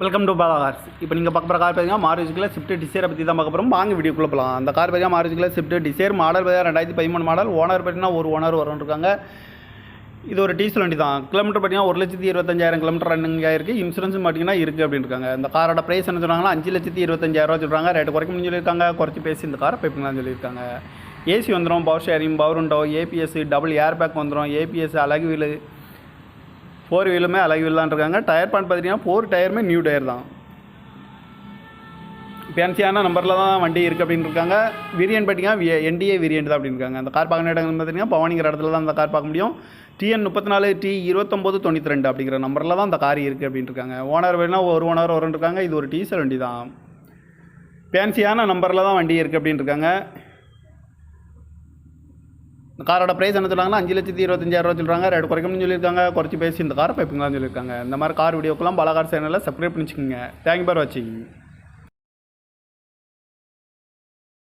Welcome to Bala cars. இப்போ நீங்கள் பார்க்க போகிற கார் பார்த்தீங்கன்னா மாருதிக்குள்ள ஸ்விஃப்ட் டிசைரை பற்றி தான் பார்க்க போகிறோம். வாங்க வீடியோக்குள்ளே போகலாம். அந்த கார் பார்த்தீங்கன்னா மாருதிக்குள்ள ஸ்விஃப்ட் டிசைர் மாடல் பார்த்தீங்கன்னா 2013 மாடல். ஓனர் பார்த்தீங்கன்னா ஒரு ஓனர் இருக்காங்க. இது ஒரு டீசல் வண்டி தான். கிலோமீட்டர் பார்த்தீங்கன்னா 1,25,000 கிலோமீட்டர் ரன்னிங் ஆயிருக்கு. இன்சூரன்ஸ் பார்த்தீங்கன்னா இருக்குது அப்படின்னு இருக்காங்க. இந்த காரோட ப்ரைஸ் என்ன சொன்னாங்கன்னா 5,25,000 சொல்கிறாங்க. ரேட்டு குறைக்கணும்னு சொல்லியிருக்காங்க. குறைச்சி பேசி இந்த காரை பைப்பிங்களான்னு சொல்லியிருக்காங்க. ஏசி வந்துடும், power sharing, power window, ABS, double air bag வந்துடும், ஏபிஎஸ், அழகு வீலு, 4 வீலுமே அழகு வீல் தான் இருக்காங்க. டயர் பாயிண்ட் பார்த்தீங்கன்னா 4 டயருமே நியூ டயர் தான். ஃபேன்சியான நம்பரில் தான் வண்டி இருக்குது அப்படின்னு இருக்காங்க. வேரியன்ட் பார்த்தீங்கன்னா என்டிஏ வேரியன்ட் தான் அப்படின்னு இருக்காங்க. அந்த கார் பார்க்குற இடம் பார்த்தீங்கன்னா பவானிங்கிற இடத்துல தான் அந்த கார் பார்க்க முடியும். TN 34 T2992 அப்படிங்கிற நம்பரில் தான் அந்த கார் இருக்குது அப்படின்னு இருக்காங்க. ஓனர் வேணுன்னா ஒரு ஓனர் இருக்காங்க. இது ஒரு டீசல் வண்டி தான். ஃபேன்சியான நம்பரில் தான் வண்டி இருக்குது அப்படின்னு இருக்காங்க. இந்த காரோட ப்ரைஸ் என்ன சொல்கிறாங்கன்னா 5,25,000 சொல்கிறாங்க. ரேட் குறைக்கணும்னு சொல்லியிருக்காங்க. குறைச்சி பேசி இந்த காரை பைப்புங்களான்னு சொல்லியிருக்காங்க. இந்த மாதிரி கார் வீடியோக்கெல்லாம் பாலா கார் சேனலில் சப்ஸ்கிரைப் பண்ணிச்சுக்கோங்க. தேங்க்யூ ஃபார் வாட்சிங்.